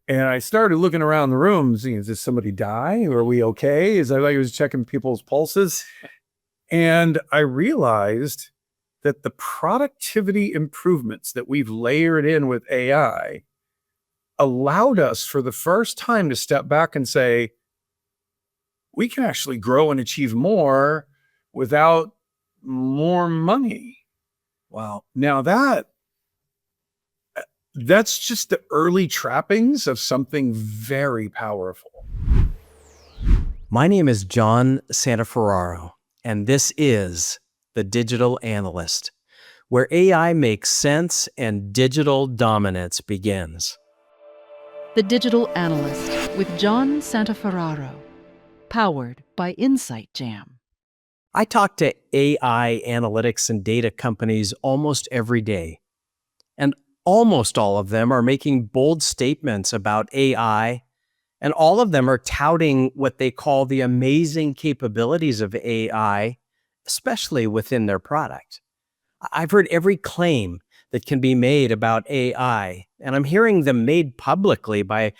And I started looking around the room, seeing, did somebody die? Are we okay? As I was checking people's pulses. And I realized that the productivity improvements that we've layered in with AI allowed us for the first time to step back and say, we can actually grow and achieve more without more money. Wow. Now that's just the early trappings of something very powerful. My name is John Santaferraro, and this is The Digital Analyst, where AI makes sense and digital dominance begins. The Digital Analyst with John Santaferraro, powered by Insight Jam. I talk to AI analytics and data companies almost every day, and almost all of them are making bold statements about AI, and all of them are touting what they call the amazing capabilities of AI, especially within their product. I've heard every claim that can be made about AI, and I'm hearing them made publicly by,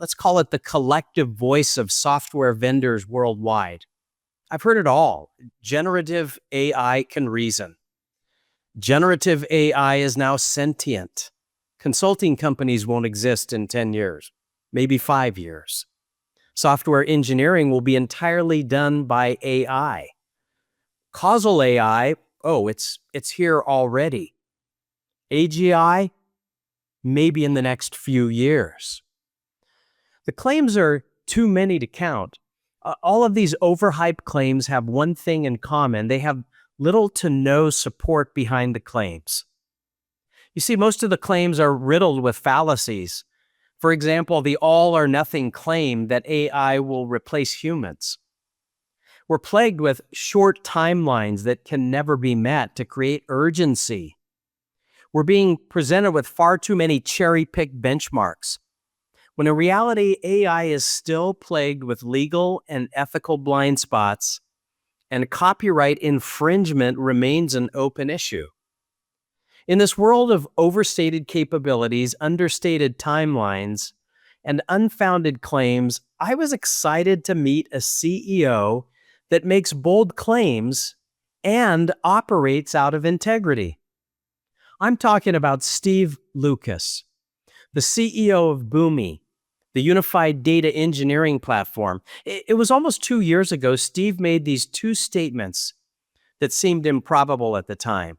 let's call it the collective voice of software vendors worldwide. I've heard it all. Generative AI can reason. Generative AI is now sentient. Consulting companies won't exist in 10 years, maybe 5 years. Software engineering will be entirely done by AI. Causal AI, it's here already. AGI, maybe in the next few years. The claims are too many to count. All of these overhyped claims have one thing in common. They have little to no support behind the claims. You see, most of the claims are riddled with fallacies. For example, the all or nothing claim that AI will replace humans. We're plagued with short timelines that can never be met to create urgency. We're being presented with far too many cherry-picked benchmarks, when in reality, AI is still plagued with legal and ethical blind spots, and copyright infringement remains an open issue. In this world of overstated capabilities, understated timelines, and unfounded claims, I was excited to meet a CEO that makes bold claims and operates out of integrity. I'm talking about Steve Lucas, the CEO of Boomi, the unified data engineering platform. It was almost 2 years ago, Steve made these two statements that seemed improbable at the time.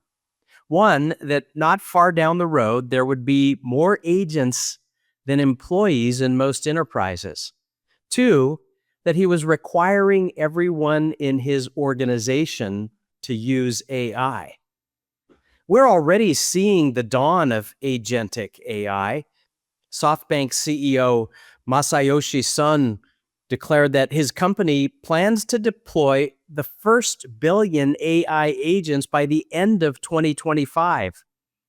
One, that not far down the road, there would be more agents than employees in most enterprises. Two, that he was requiring everyone in his organization to use AI. We're already seeing the dawn of agentic AI. SoftBank CEO Masayoshi Son declared that his company plans to deploy the first billion AI agents by the end of 2025,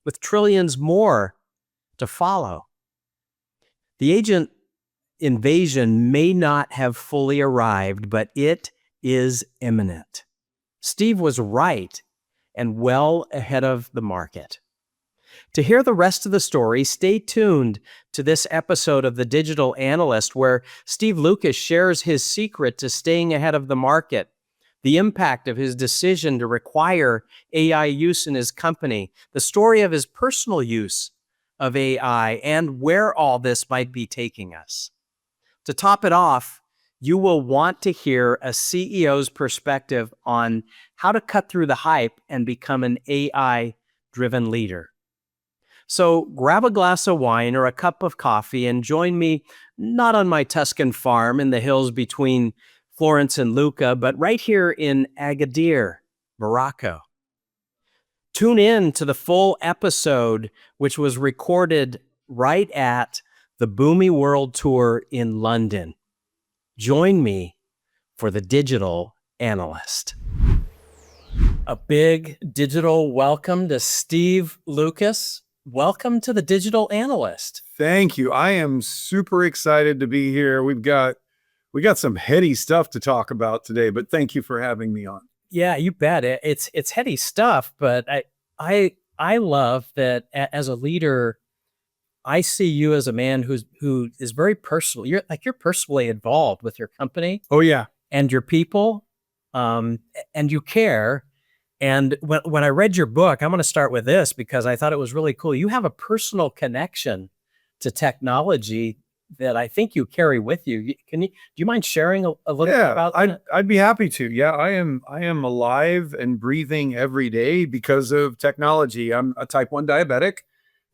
with trillions more to follow. The agent invasion may not have fully arrived, but it is imminent. Steve was right and well ahead of the market. To hear the rest of the story, stay tuned to this episode of The Digital Analyst, where Steve Lucas shares his secret to staying ahead of the market, the impact of his decision to require AI use in his company, the story of his personal use of AI, and where all this might be taking us. To top it off, you will want to hear a CEO's perspective on how to cut through the hype and become an AI-driven leader. So grab a glass of wine or a cup of coffee and join me, not on my Tuscan farm in the hills between Florence and Lucca, but right here in Agadir, Morocco. Tune in to the full episode, which was recorded right at the Boomi World Tour in London. Join me for The Digital Analyst. A big digital welcome to Steve Lucas. Welcome to The Digital Analyst. Thank you. I am super excited to be here. We got some heady stuff to talk about today, but thank you for having me on. Yeah, you bet. It's heady stuff, but I love that as a leader, I see you as a man who is very personal. You're personally involved with your company Oh yeah. and your people, and you care. And when I read your book, I'm going to start with this because I thought it was really cool. You have a personal connection to technology that I think you carry with you. Do you mind sharing a little bit about that? I'd be happy to. Yeah, I am alive and breathing every day because of technology. I'm a type 1 diabetic.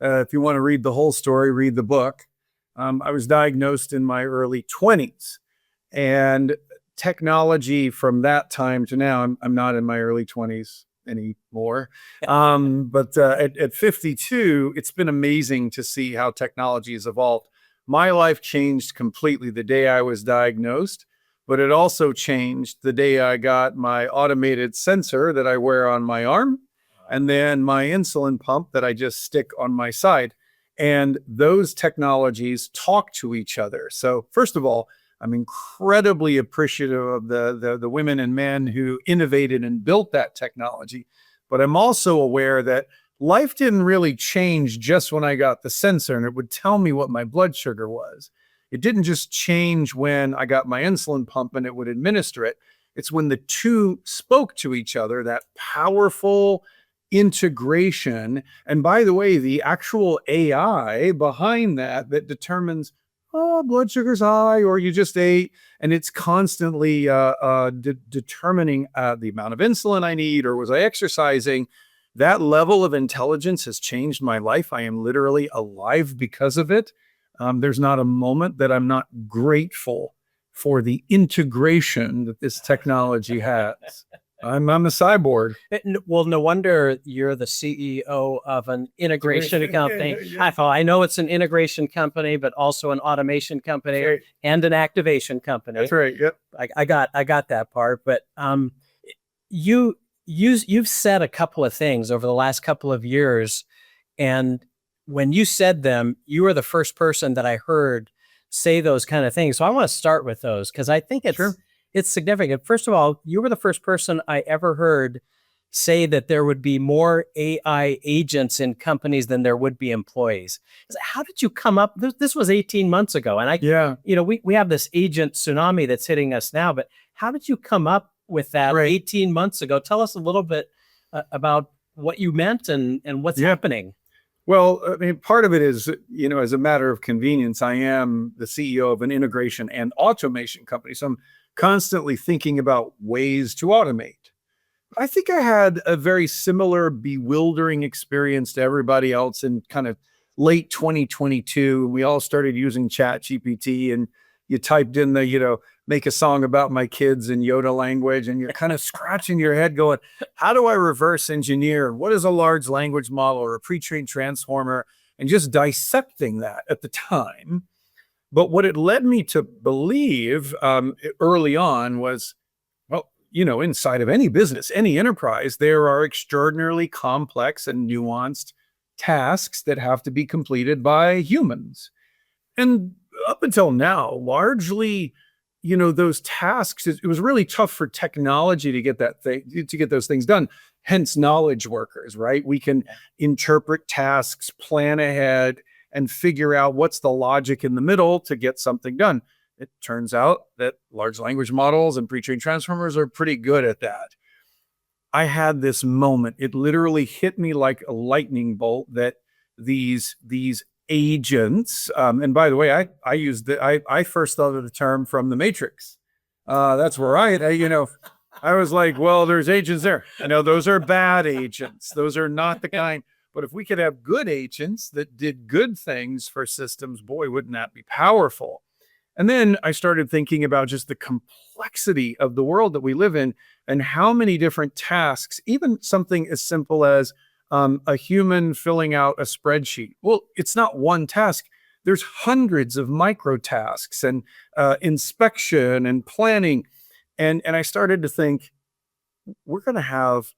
If you want to read the whole story, read the book. I was diagnosed in my early 20s, and technology from that time to now, I'm not in my early 20s anymore. But at 52, it's been amazing to see how technology has evolved. My life changed completely the day I was diagnosed, but it also changed the day I got my automated sensor that I wear on my arm, and then my insulin pump that I just stick on my side. And those technologies talk to each other. So first of all, I'm incredibly appreciative of the women and men who innovated and built that technology. But I'm also aware that life didn't really change just when I got the sensor and it would tell me what my blood sugar was. It didn't just change when I got my insulin pump and it would administer it. It's when the two spoke to each other, that powerful integration. And by the way, the actual AI behind that determines, oh, blood sugar's high, or you just ate, and it's constantly determining the amount of insulin I need, or was I exercising? That level of intelligence has changed my life. I am literally alive because of it. There's not a moment that I'm not grateful for the integration that this technology has. I'm a cyborg. Well, no wonder you're the CEO of an integration company. Yeah. I know it's an integration company, but also an automation company Right. and an activation company. That's right. Yep. I got that part. But you've said a couple of things over the last couple of years, and when you said them, you were the first person that I heard say those kind of things. So I want to start with those because I think it's significant. First of all, you were the first person I ever heard say that there would be more AI agents in companies than there would be employees. How did you come up? This was 18 months ago. And we have this agent tsunami that's hitting us now, but how did you come up with that 18 months ago? Tell us a little bit about what you meant and what's happening. Well, I mean, part of it is, as a matter of convenience, I am the CEO of an integration and automation company. So I'm constantly thinking about ways to automate. I think I had a very similar bewildering experience to everybody else in kind of late 2022. We all started using ChatGPT, and you typed in the, make a song about my kids in Yoda language, and you're kind of scratching your head going, how do I reverse engineer? What is a large language model or a pre-trained transformer? And just dissecting that at the time. But what it led me to believe early on was, well, inside of any business, any enterprise, there are extraordinarily complex and nuanced tasks that have to be completed by humans. And up until now, largely, those tasks, it was really tough for technology to get those things done. Hence knowledge workers, right? We can interpret tasks, plan ahead, and figure out what's the logic in the middle to get something done. It turns out that large language models and pre-trained transformers are pretty good at that. I had this moment. It literally hit me like a lightning bolt that these agents, and by the way, I first thought of the term from the Matrix. That's where I was like, well, there's agents there. Those are bad agents. Those are not the kind. But if we could have good agents that did good things for systems, boy, wouldn't that be powerful? And then I started thinking about just the complexity of the world that we live in and how many different tasks, even something as simple as a human filling out a spreadsheet. Well, it's not one task. There's hundreds of micro tasks and inspection and planning. And I started to think, we're going to have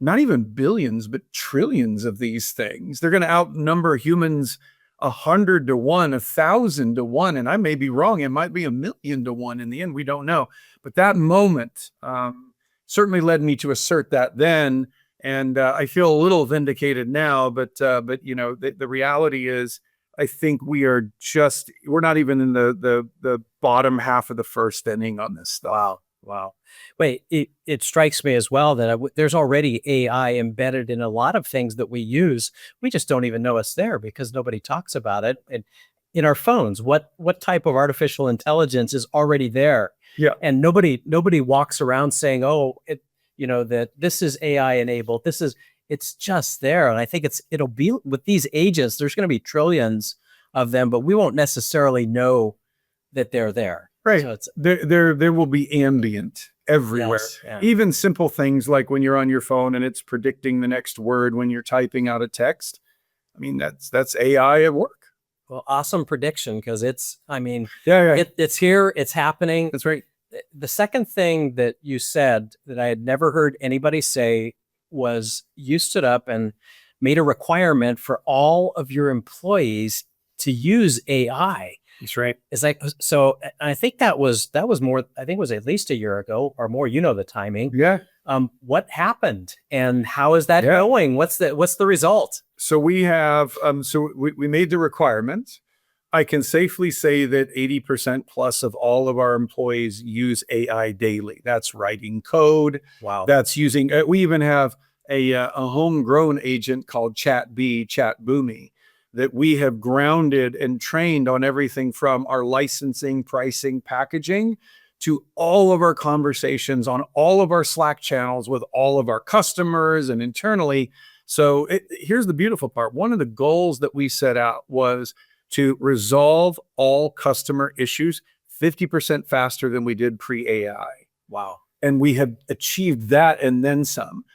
not even billions, but trillions of these things. They're going to outnumber humans 100 to 1, 1,000 to 1. And I may be wrong. It might be 1,000,000 to 1 in the end. We don't know. But that moment certainly led me to assert that then. And I feel a little vindicated now. But the reality is I think we're not even in the bottom half of the first inning on this stuff. Wow. Wow. Wait, it strikes me as well that there's already AI embedded in a lot of things that we use. We just don't even know it's there because nobody talks about it. And in our phones, what type of artificial intelligence is already there? Yeah. And nobody walks around saying, "Oh, that this is AI enabled. It's just there." And I think it'll be with these agents. There's going to be trillions of them, but we won't necessarily know that they're there. Right. So it's There will be ambient everywhere. Yes, yeah. Even simple things like when you're on your phone and it's predicting the next word when you're typing out a text. I mean, that's AI at work. Well, awesome prediction because it's here, it's happening. That's right. The second thing that you said that I had never heard anybody say was you stood up and made a requirement for all of your employees to use AI. That's right. It's like, so I think that was more, I think it was at least a year ago or more, the timing. Yeah. What happened and how is that going? What's the result? So we have, we made the requirement. I can safely say that 80% plus of all of our employees use AI daily. That's writing code. Wow. That's using, we even have a homegrown agent called Boomi, that we have grounded and trained on everything from our licensing, pricing, packaging, to all of our conversations on all of our Slack channels with all of our customers and internally. So here's the beautiful part. One of the goals that we set out was to resolve all customer issues 50% faster than we did pre-AI. Wow. And we have achieved that and then some.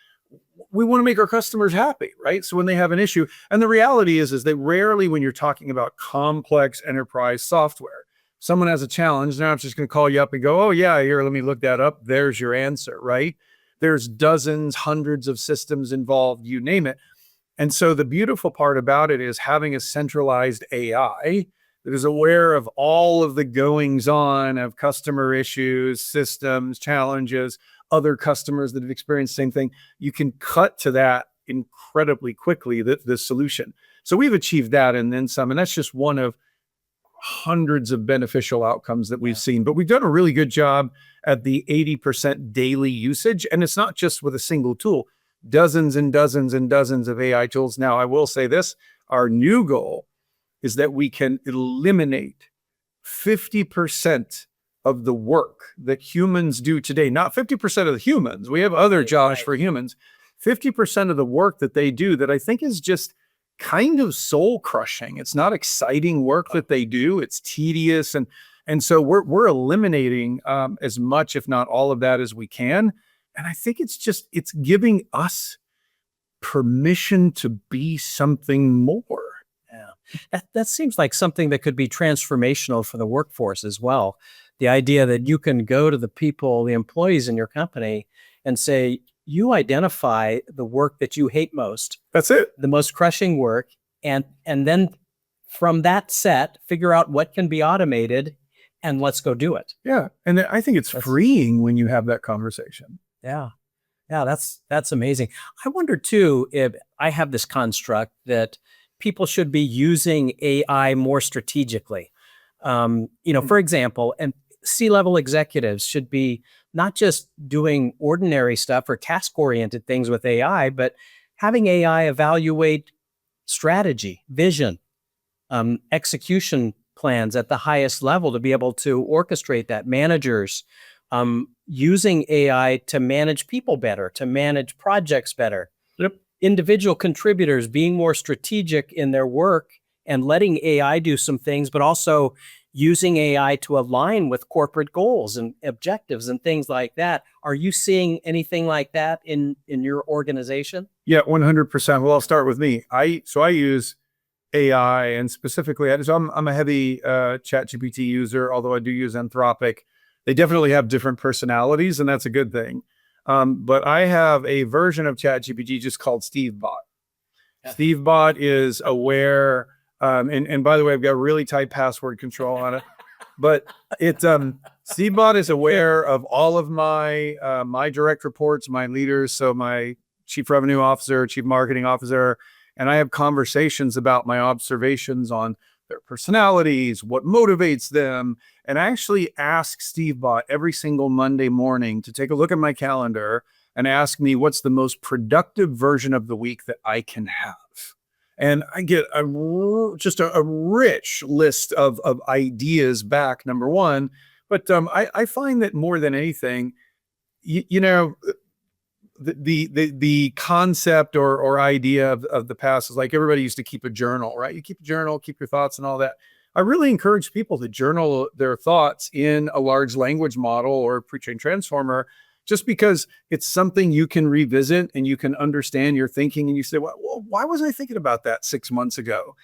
We want to make our customers happy, right? So when they have an issue, and the reality is that rarely when you're talking about complex enterprise software, someone has a challenge, they're not just going to call you up and go, "Oh yeah, here, let me look that up. There's your answer," right? There's dozens, hundreds of systems involved, you name it. And so the beautiful part about it is having a centralized AI that is aware of all of the goings on of customer issues, systems, challenges, other customers that have experienced the same thing. You can cut to that incredibly quickly, the solution. So we've achieved that and then some, and that's just one of hundreds of beneficial outcomes that we've seen. But we've done a really good job at the 80% daily usage. And it's not just with a single tool, dozens and dozens and dozens of AI tools. Now, I will say this, our new goal is that we can eliminate 50% of the work that humans do today. Not 50% of the humans. We have other jobs for humans. 50% of the work that they do that I think is just kind of soul crushing. It's not exciting work that they do. It's tedious. And so we're eliminating as much, if not all of that as we can. And I think it's giving us permission to be something more. Yeah. That seems like something that could be transformational for the workforce as well. The idea that you can go to the people, the employees in your company and say, you identify the work that you hate most. That's it. The most crushing work. And then from that set, figure out what can be automated and let's go do it. Yeah. And I think it's freeing when you have that conversation. Yeah. Yeah, that's amazing. I wonder too, if I have this construct that people should be using AI more strategically. For example, and C-level executives should be not just doing ordinary stuff or task-oriented things with AI, but having AI evaluate strategy, vision, execution plans at the highest level to be able to orchestrate that. Managers using AI to manage people better, to manage projects better. Yep. Individual contributors being more strategic in their work and letting AI do some things, but also using AI to align with corporate goals and objectives and things like that. Are you seeing anything like that in your organization? Yeah, 100%. Well, I'll start with me. I use AI, and specifically, I'm a heavy ChatGPT user, although I do use Anthropic. They definitely have different personalities, and that's a good thing. But I have a version of ChatGPT just called SteveBot. Yeah. SteveBot is aware, and by the way, I've got really tight password control on it. But SteveBot is aware of all of my my direct reports, my leaders, so my chief revenue officer, chief marketing officer, and I have conversations about my observations on their personalities, what motivates them, and I actually ask Steve Bot every single Monday morning to take a look at my calendar and ask me what's the most productive version of the week that I can have. And I get just a rich list of ideas back, number one. But I find that more than anything, you know, the concept or idea of the past is like everybody used to keep a journal, right? You keep a journal, keep your thoughts and all that. I really encourage people to journal their thoughts in a large language model or pre-trained transformer, just because it's something you can revisit and you can understand your thinking. And you say, well, why wasn't I thinking about that 6 months ago?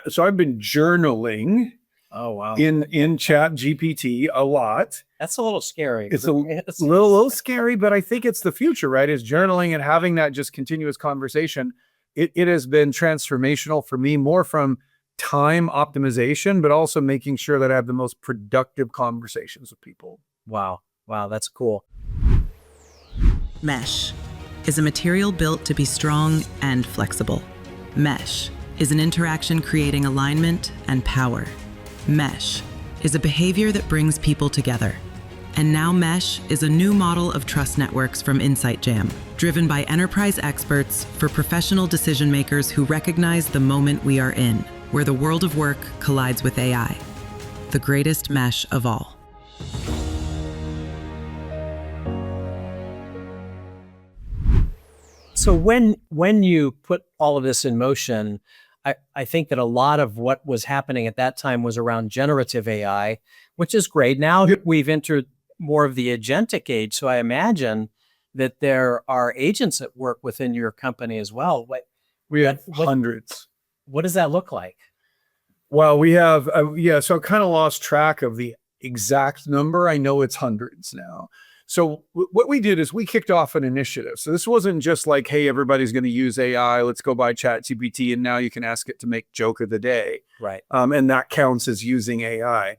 So I've been journaling. Oh, wow. In Chat GPT a lot. That's a little scary. It's a little scary, but I think it's the future, right? Is journaling and having that just continuous conversation. It has been transformational for me, more from time optimization, but also making sure that I have the most productive conversations with people. Wow. Wow, that's cool. Mesh is a material built to be strong and flexible. Mesh is an interaction creating alignment and power. Mesh is a behavior that brings people together. And now Mesh is a new model of trust networks from Insight Jam, driven by enterprise experts for professional decision makers who recognize the moment we are in, where the world of work collides with AI. The greatest mesh of all. So when you put all of this in motion, I think that a lot of what was happening at that time was around generative AI, which is great. Now we've entered more of the agentic age. So I imagine that there are agents at work within your company as well. We have hundreds. What does that look like? Well, we have, so I kind of lost track of the exact number. I know it's hundreds now. So what we did is we kicked off an initiative. So this wasn't just like, hey, everybody's going to use AI. Let's go buy ChatGPT, and now you can ask it to make joke of the day. Right. And that counts as using AI.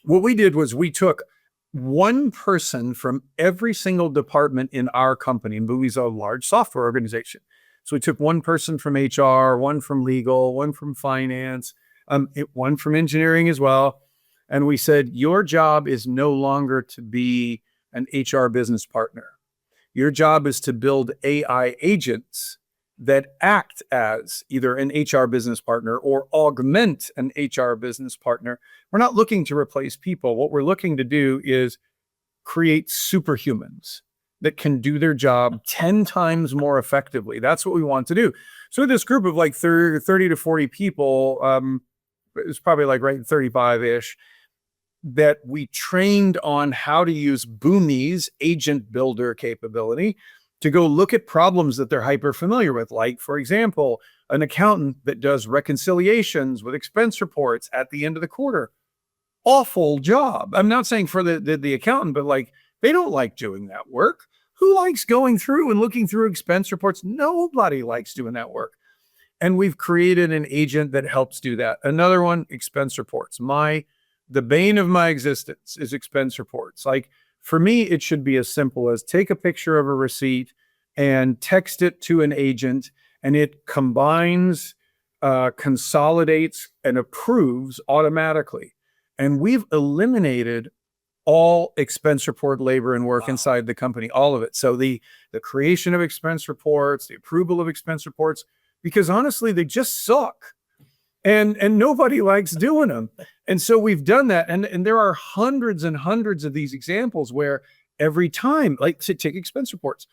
What we did was we took one person from every single department in our company, and Boomi's a large software organization. So we took one person from HR, one from legal, one from finance, one from engineering as well. And we said, your job is no longer to be an HR business partner. Your job is to build AI agents that act as either an HR business partner or augment an HR business partner. We're not looking to replace people. What we're looking to do is create superhumans that can do their job 10 times more effectively. That's what we want to do. So this group of like 30 to 40 people, it's probably like right 35-ish, that we trained on how to use Boomi's agent builder capability to go look at problems that they're hyper familiar with. Like, for example, an accountant that does reconciliations with expense reports at the end of the quarter. Awful job. I'm not saying for the accountant, but like, they don't like doing that work. Who likes going through and looking through expense reports? Nobody likes doing that work. And we've created an agent that helps do that. Another one, expense reports. The bane of my existence is expense reports. Like, for me, it should be as simple as take a picture of a receipt and text it to an agent, and it combines, consolidates, and approves automatically. And we've eliminated all expense report labor and work inside the company, all of it. So the creation of expense reports, the approval of expense reports, because honestly, they just suck. And nobody likes doing them. And so we've done that. And there are hundreds and hundreds of these examples where every time, like take expense reports.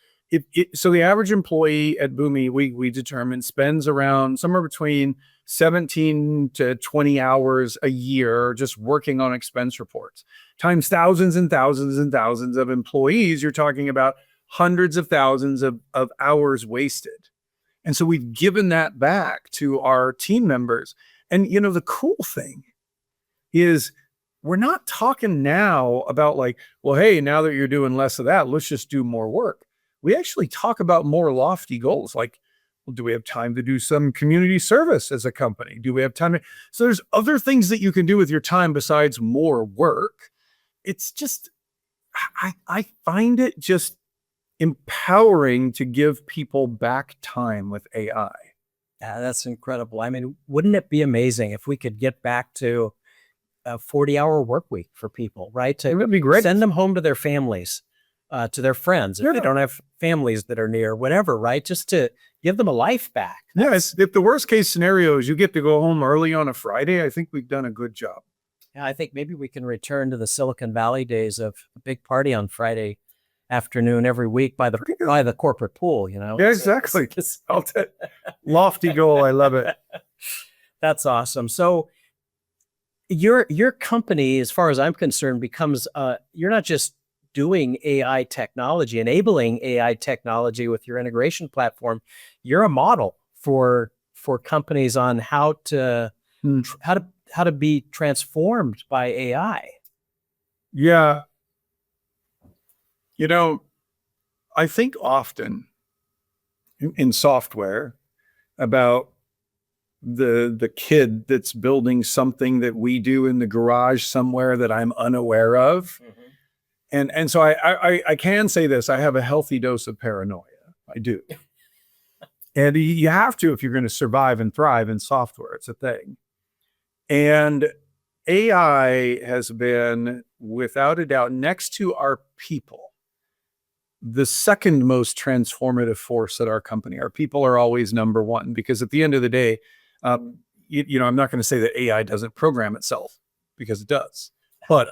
So the average employee at Boomi, we determine spends around somewhere between 17 to 20 hours a year just working on expense reports. Times thousands and thousands and thousands of employees, you're talking about hundreds of thousands of hours wasted. And so we've given that back to our team members. And, you know, the cool thing is we're not talking now about like, well, hey, now that you're doing less of that, let's just do more work. We actually talk about more lofty goals. Like, well, do we have time to do some community service as a company? Do we have time so there's other things that you can do with your time besides more work. It's just, I find it just empowering to give people back time with AI. Yeah, that's incredible. I mean, wouldn't it be amazing if we could get back to a 40-hour work week for people, right? It To would be great. send them home to their families, to their friends, if they Yeah. don't have families that are near, whatever, right? Just to give them a life back. Yeah, if the worst case scenario is you get to go home early on a Friday, I think we've done a good job. Yeah, I think maybe we can return to the Silicon Valley days of a big party on Friday afternoon every week by the corporate pool, you know? Yeah, exactly. It's- Lofty goal. I love it. That's awesome. So your company, as far as I'm concerned, becomes you're not just doing AI technology, enabling AI technology with your integration platform. You're a model for companies on how to Hmm. how to be transformed by AI. Yeah. I think often in software about the kid that's building something that we do in the garage somewhere that I'm unaware of. And so I can say this, I have a healthy dose of paranoia. I do. And you have to if you're going to survive and thrive in software. It's a thing. And AI has been, without a doubt, next to our people, the second most transformative force at our company. Our people are always number one, because at the end of the day, I'm not going to say that AI doesn't program itself, because it does. But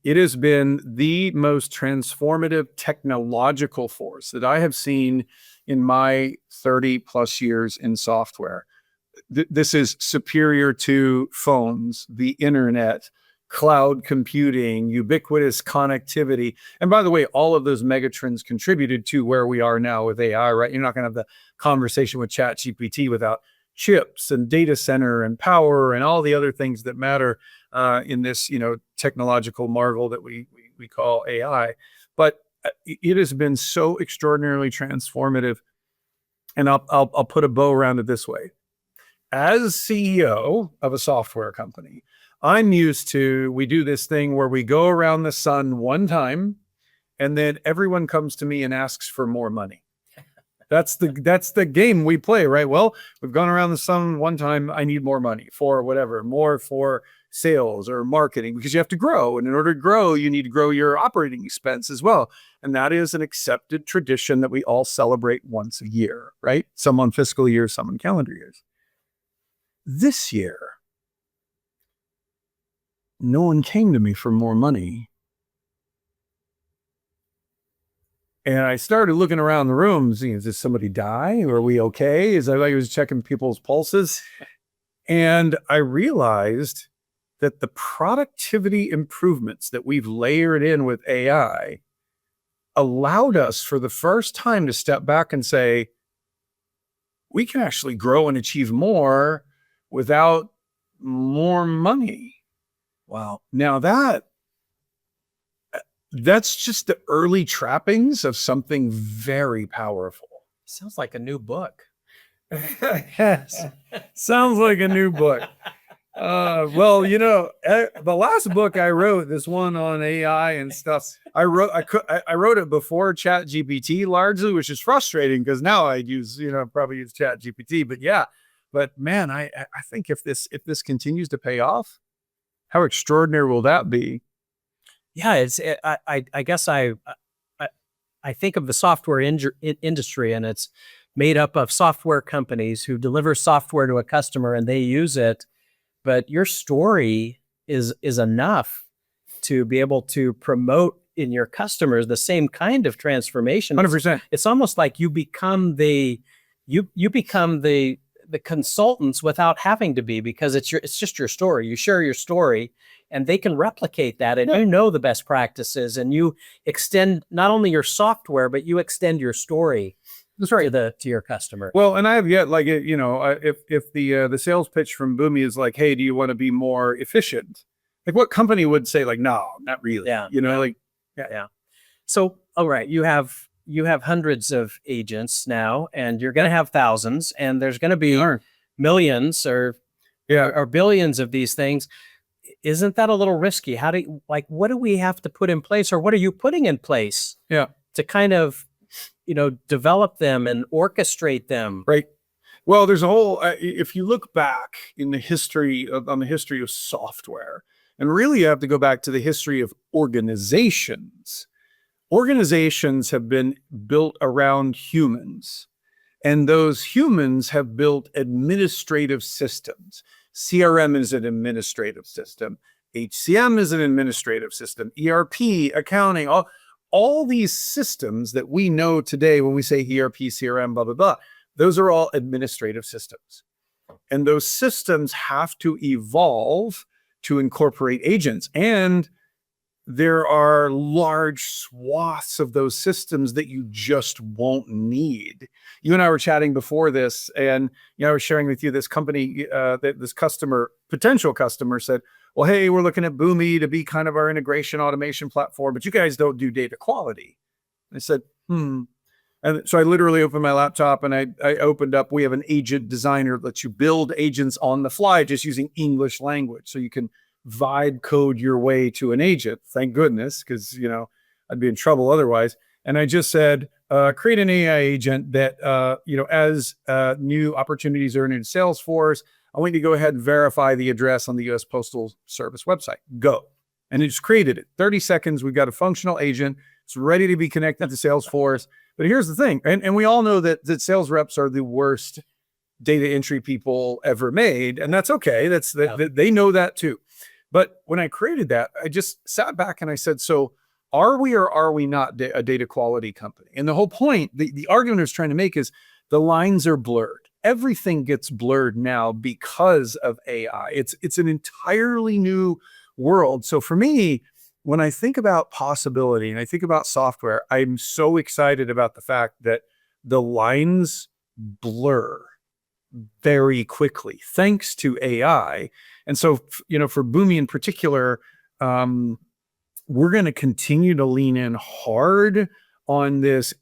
it has been the most transformative technological force that I have seen in my 30 plus years in software. This is superior to phones, the internet, cloud computing, ubiquitous connectivity. And by the way, all of those megatrends contributed to where we are now with AI, right? You're not going to have the conversation with ChatGPT without chips and data center and power and all the other things that matter in this, technological marvel that we call AI. But it has been so extraordinarily transformative. And I'll put a bow around it this way. As CEO of a software company, I'm used to, we do this thing where we go around the sun one time and then everyone comes to me and asks for more money. That's the game we play, right? Well, we've gone around the sun one time. I need more money for whatever, more for sales or marketing, because you have to grow. And in order to grow, you need to grow your operating expense as well. And that is an accepted tradition that we all celebrate once a year, right? Some on fiscal years, some on calendar years. This year, no one came to me for more money. And I started looking around the room, seeing, did somebody die? Are we okay? I was checking people's pulses. And I realized that the productivity improvements that we've layered in with AI allowed us for the first time to step back and say, we can actually grow and achieve more without more money. Wow. Now that's just the early trappings of something very powerful. Sounds like a new book. Yes. Sounds like a new book. Well, the last book I wrote, this one on AI and stuff, I wrote it before ChatGPT largely, which is frustrating because now I probably use ChatGPT, but man, I think if this continues to pay off, how extraordinary will that be? Yeah, I guess I think of the software industry, and it's made up of software companies who deliver software to a customer and they use it. But your story is enough to be able to promote in your customers the same kind of transformation. 100%. It's almost like you become the consultants without having to be, because it's just your story. You share your story and they can replicate that, and you know the best practices, and you extend not only your software, but you extend your story. That's right. To your customer. Well, and I have yet, if the sales pitch from Boomi is like, hey, do you want to be more efficient? Like, what company would say like, no, not really? Yeah. Yeah. So, all right, you have hundreds of agents now, and you're going to have thousands, and there's going to be millions or billions of these things. Isn't that a little risky? What do we have to put in place, or what are you putting in place? Yeah. To kind of, develop them and orchestrate them. Right. Well, there's a whole, if you look back in the history on the history of software, and really you have to go back to the history of organizations. Organizations have been built around humans, and those humans have built administrative systems. CRM is an administrative system. HCM is an administrative system. ERP, accounting, all these systems that we know today when we say ERP, CRM, blah, blah, blah, those are all administrative systems. And those systems have to evolve to incorporate agents. And there are large swaths of those systems that you just won't need. You and I were chatting before this, and I was sharing with you this company, that this potential customer said, well, hey, we're looking at Boomi to be kind of our integration automation platform, but you guys don't do data quality. I said, And so I literally opened my laptop and I opened up, we have an agent designer that lets you build agents on the fly just using English language. So you can vibe code your way to an agent. Thank goodness, because, I'd be in trouble otherwise. And I just said, create an AI agent that, as new opportunities are in Salesforce, I want you to go ahead and verify the address on the US Postal Service website. Go. And it just created it. 30 seconds, we've got a functional agent. It's ready to be connected to Salesforce. But here's the thing, and we all know that sales reps are the worst data entry people ever made, and that's okay. They know that too. But when I created that, I just sat back and I said, so are we or are we not a data quality company? And the whole point, the argument I was trying to make is the lines are blurred. Everything gets blurred now because of AI. It's an entirely new world. So for me, when I think about possibility and I think about software, I'm so excited about the fact that the lines blur very quickly thanks to AI. And so, for Boomi in particular, we're going to continue to lean in hard on this,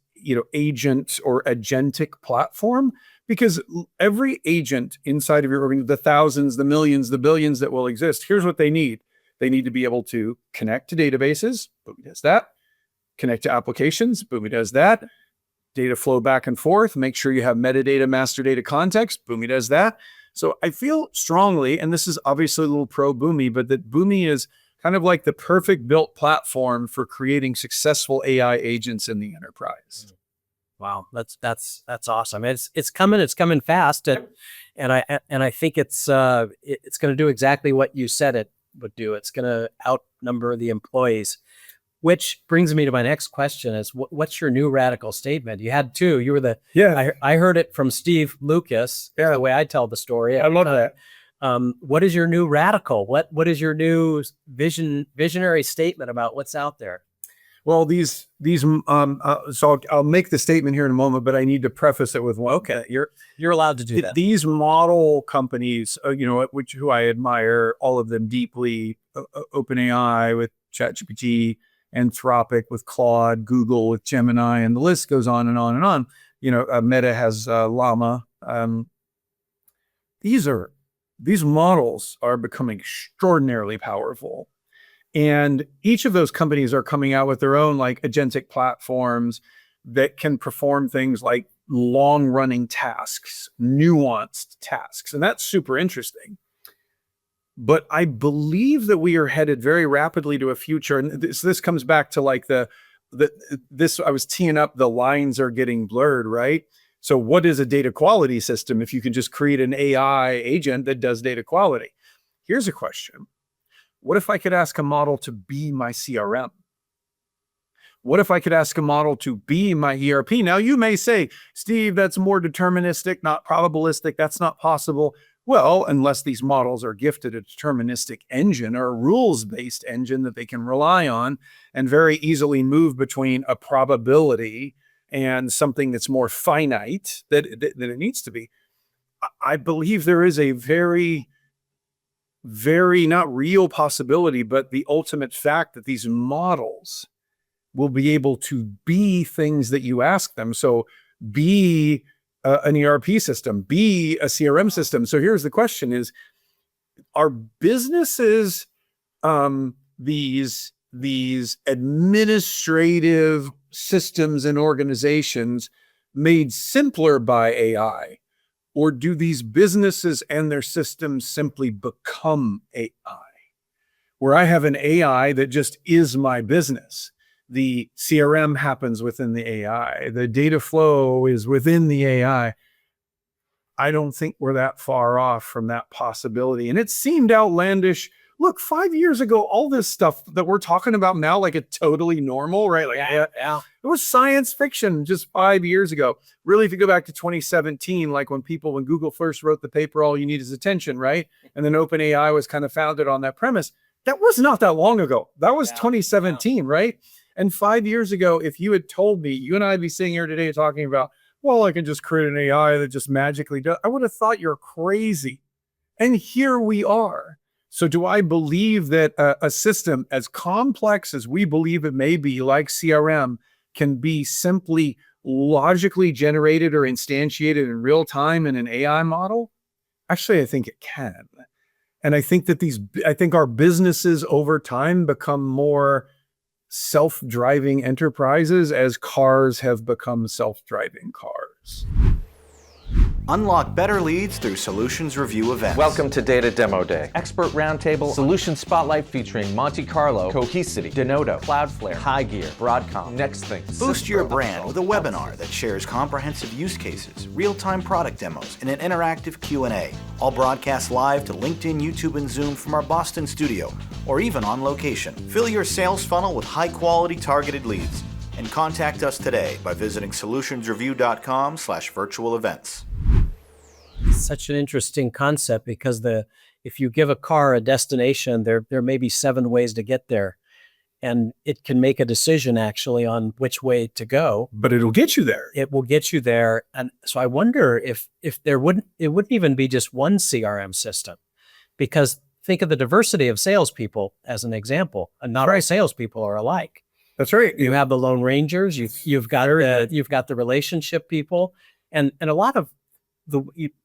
agent or agentic platform, because every agent inside of your organization, the thousands, the millions, the billions that will exist, here's what they need. They need to be able to connect to databases. Boomi does that. Connect to applications. Boomi does that. Data flow back and forth. Make sure you have metadata, master data context. Boomi does that. So I feel strongly, and this is obviously a little pro Boomi, but that Boomi is kind of like the perfect built platform for creating successful AI agents in the enterprise. Wow, that's awesome. It's coming fast, and I think it's going to do exactly what you said it would do. It's going to outnumber the employees, which brings me to my next question: is what's your new radical statement? You had two. You were I heard it from Steve Lucas. Yeah, the way I tell the story. I love that. What is your new radical? What is your new visionary statement about what's out there? Well, so I'll make the statement here in a moment, but I need to preface it with one. Okay, you're allowed to do that. These model companies, who I admire, all of them deeply, OpenAI with ChatGPT, Anthropic with Claude, Google with Gemini, and the list goes on and on and on. Meta has Llama. These models are becoming extraordinarily powerful. And each of those companies are coming out with their own agentic platforms that can perform things like long-running tasks, nuanced tasks. And that's super interesting. But I believe that we are headed very rapidly to a future. And this comes back to I was teeing up, the lines are getting blurred, right? So what is a data quality system if you can just create an AI agent that does data quality? Here's a question. What if I could ask a model to be my CRM? What if I could ask a model to be my ERP? Now, you may say, Steve, that's more deterministic, not probabilistic. That's not possible. Well, unless these models are gifted a deterministic engine or a rules-based engine that they can rely on and very easily move between a probability and something that's more finite than it needs to be. I believe there is a very not real possibility, but the ultimate fact that these models will be able to be things that you ask them. So be an ERP system, be a CRM system. So here's the question is, are businesses, these administrative systems and organizations made simpler by AI? Or do these businesses and their systems simply become AI? Where I have an AI that just is my business. The CRM happens within the AI. The data flow is within the AI. I don't think we're that far off from that possibility. And it seemed outlandish. Look, 5 years ago, all this stuff that we're talking about now, like it's totally normal, right? Like, Yeah. it was science fiction just 5 years ago. Really, if you go back to 2017, like when Google first wrote the paper, all you need is attention, right? And then OpenAI was kind of founded on that premise. That was not that long ago. That was 2017, right? And 5 years ago, if you had told me, you and I'd be sitting here today talking about, well, I can just create an AI that just magically does, I would have thought you're crazy. And here we are. So do I believe that a system as complex as we believe it may be, like CRM, can be simply logically generated or instantiated in real time in an AI model? Actually, I think it can. And I think that our businesses over time become more self-driving enterprises as cars have become self-driving cars. Unlock better leads through Solutions Review events. Welcome to Data Demo Day. Expert Roundtable, Solution Spotlight featuring Monte Carlo, Cohesity, Denodo, Cloudflare, High Gear, Broadcom, Next Things. Boost your brand with a webinar that shares comprehensive use cases, real-time product demos, and an interactive Q&A. All broadcast live to LinkedIn, YouTube, and Zoom from our Boston studio, or even on location. Fill your sales funnel with high-quality targeted leads. And contact us today by visiting solutionsreview.com/virtual events. Such an interesting concept because if you give a car a destination, there may be 7 ways to get there, and it can make a decision actually on which way to go. But it'll get you there. It will get you there, and so I wonder if it wouldn't even be just one CRM system, because think of the diversity of salespeople as an example, and not all salespeople are alike. That's right. You have the Lone Rangers, you've got the relationship people, and a lot of the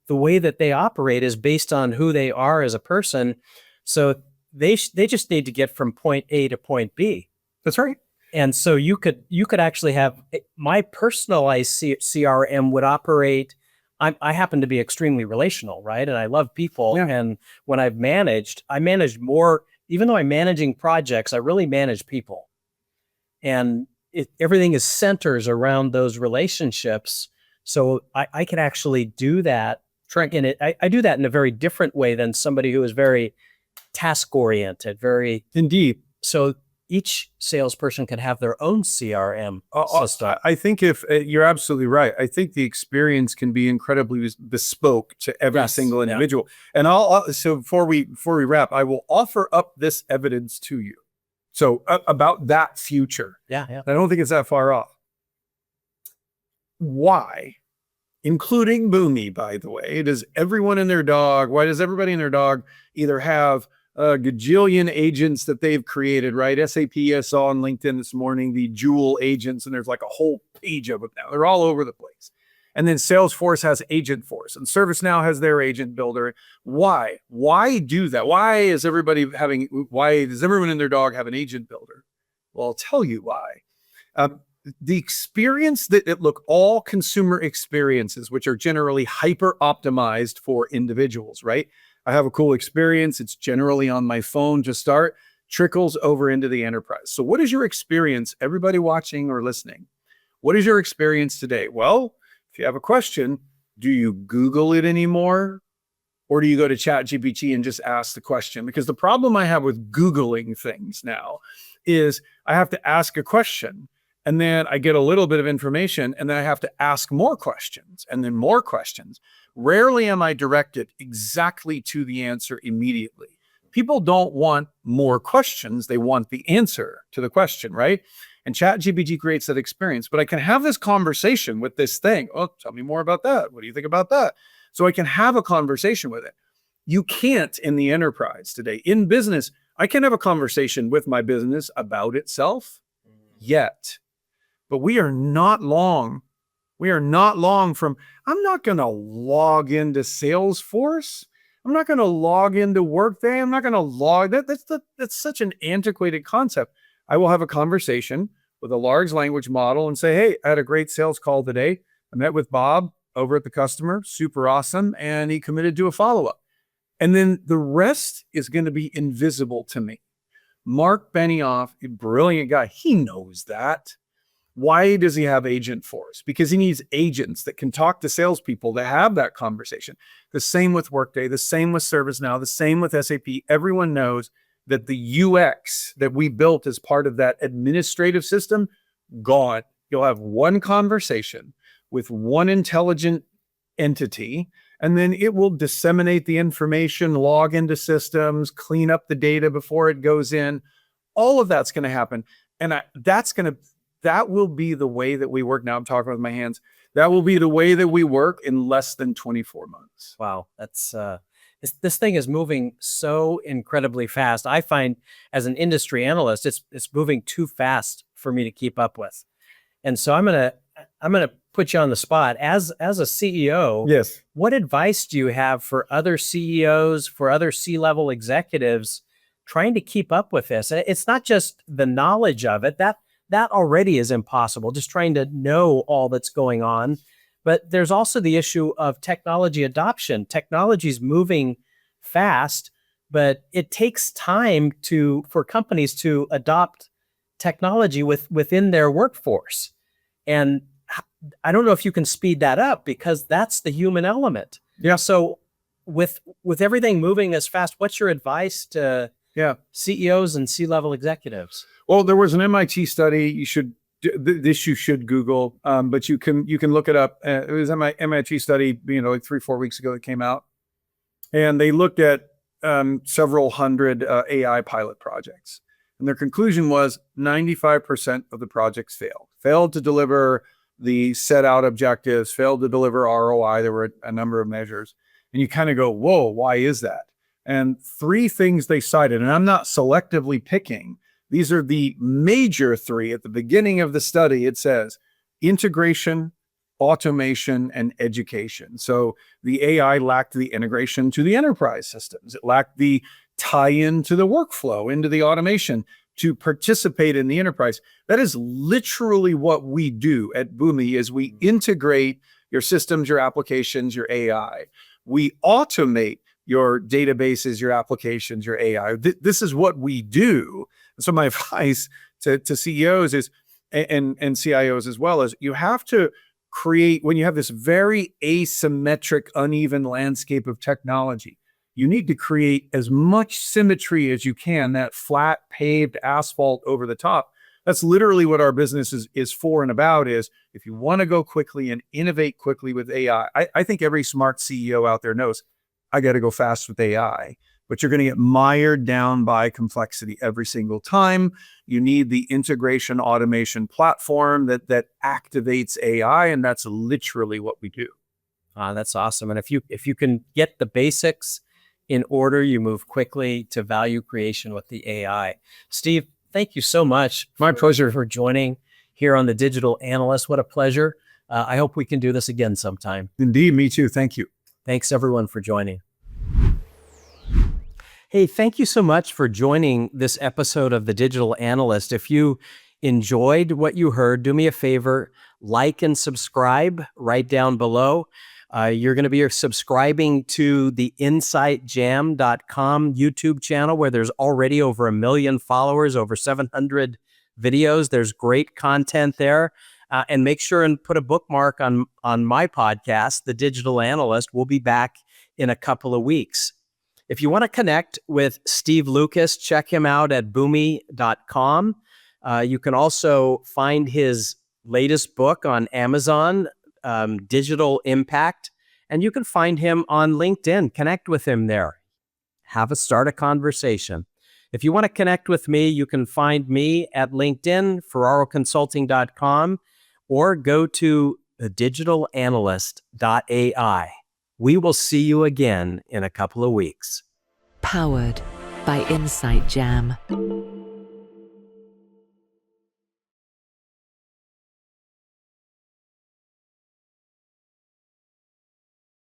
way that they operate is based on who they are as a person. So they just need to get from point A to point B. That's right. And so you could actually have my personalized CRM would operate. I happen to be extremely relational, right? And I love people. Yeah. And when I managed more, even though I'm managing projects, I really manage people. And everything is centers around those relationships. So I can actually do that. And I do that in a very different way than somebody who is very task-oriented, very... Indeed. So each salesperson can have their own CRM system. I think you're absolutely right. I think the experience can be incredibly bespoke to every single individual. And so before we wrap, I will offer up this evidence to you. So about that future. Yeah. I don't think it's that far off. Why, including Boomi, by the way, does everybody and their dog either have a gajillion agents that they've created, right? SAP, I saw on LinkedIn this morning, the Joule agents, and there's like a whole page of them now. They're all over the place. And then Salesforce has Agentforce, and ServiceNow has their agent builder. Why? Why do that? Why does everyone and their dog have an agent builder? Well, I'll tell you why. The experience all consumer experiences, which are generally hyper optimized for individuals, right? I have a cool experience. It's generally on my phone to start, trickles over into the enterprise. So what is your experience, everybody watching or listening? What is your experience today? Well, if you have a question, do you Google it anymore? Or do you go to ChatGPT and just ask the question? Because the problem I have with Googling things now is I have to ask a question, and then I get a little bit of information, and then I have to ask more questions, and then more questions. Rarely am I directed exactly to the answer immediately. People don't want more questions. They want the answer to the question, right? And ChatGPT creates that experience. But I can have this conversation with this thing. Oh, tell me more about that. What do you think about that? So I can have a conversation with it. You can't in the enterprise today. In business, I can have a conversation with my business about itself yet. But we are not long. We are not long from, I'm not going to log into Salesforce. I'm not going to log into Workday. I'm not going to log that's such an antiquated concept. I will have a conversation with a large language model and say, hey, I had a great sales call today. I met with Bob. over at the customer, super awesome, and he committed to a follow-up. And then the rest is going to be invisible to me. Mark Benioff, a brilliant guy, he knows that. Why does he have Agent Force? Because he needs agents that can talk to salespeople to have that conversation. The same with Workday, the same with ServiceNow, the same with SAP. Everyone knows that the UX that we built as part of that administrative system, gone. You'll have one conversation with one intelligent entity, and then it will disseminate the information, log into systems, clean up the data before it goes in. All of that's going to happen. And that will be the way that we work. Now I'm talking with my hands. That will be the way that we work in less than 24 months. Wow, that's this thing is moving so incredibly fast. I find as an industry analyst, it's moving too fast for me to keep up with. And so I'm gonna put you on the spot as a CEO. Yes. What advice do you have for other CEOs, for other C-level executives trying to keep up with this? And it's not just the knowledge of it. That already is impossible, just trying to know all that's going on. But there's also the issue of technology adoption. Technology is moving fast, but it takes time for companies to adopt technology within their workforce. And I don't know if you can speed that up, because that's the human element. Yeah. So with everything moving as fast, what's your advice to CEOs and C-level executives? Well, there was an MIT study. You should Google, but you can look it up. It was an MIT study, like 3-4 weeks ago that came out, and they looked at several hundred AI pilot projects, and their conclusion was 95% of the projects failed to deliver the set out objectives, failed to deliver ROI. There were a number of measures, and you kind of go, whoa, why is that? And 3 things they cited, and I'm not selectively picking. These are the major 3 at the beginning of the study. It says integration, automation, and education. So the AI lacked the integration to the enterprise systems. It lacked the tie-in to the workflow, into the automation to participate in the enterprise. That is literally what we do at Boomi, is we integrate your systems, your applications, your AI. We automate your databases, your applications, your AI. This is what we do. So my advice to CEOs is, and CIOs as well, is you have to create, when you have this very asymmetric, uneven landscape of technology, you need to create as much symmetry as you can, that flat paved asphalt over the top. That's literally what our business is for and about, is if you want to go quickly and innovate quickly with AI, I think every smart CEO out there knows, I got to go fast with AI, but you're going to get mired down by complexity every single time. You need the integration automation platform that activates AI, and that's literally what we do. That's awesome. And if you can get the basics in order, you move quickly to value creation with the AI. Steve, thank you so much. My pleasure. For joining here on The Digital Analyst. What a pleasure. I hope we can do this again sometime. Indeed, me too. Thank you. Thanks everyone for joining. Hey, thank you so much for joining this episode of The Digital Analyst. If you enjoyed what you heard, do me a favor, like and subscribe right down below. You're going to be subscribing to the InsightJam.com YouTube channel, where there's already over 1 million followers, over 700 videos. There's great content there. And make sure and put a bookmark on my podcast, The Digital Analyst. We'll be back in a couple of weeks. If you want to connect with Steve Lucas, check him out at Boomi.com. You can also find his latest book on Amazon, Digital Impact, and you can find him on LinkedIn. Connect with him there. Start a conversation. If you want to connect with me, you can find me at LinkedIn, FerraroConsulting.com, or go to thedigitalanalyst.ai. We will see you again in a couple of weeks. Powered by Insight Jam.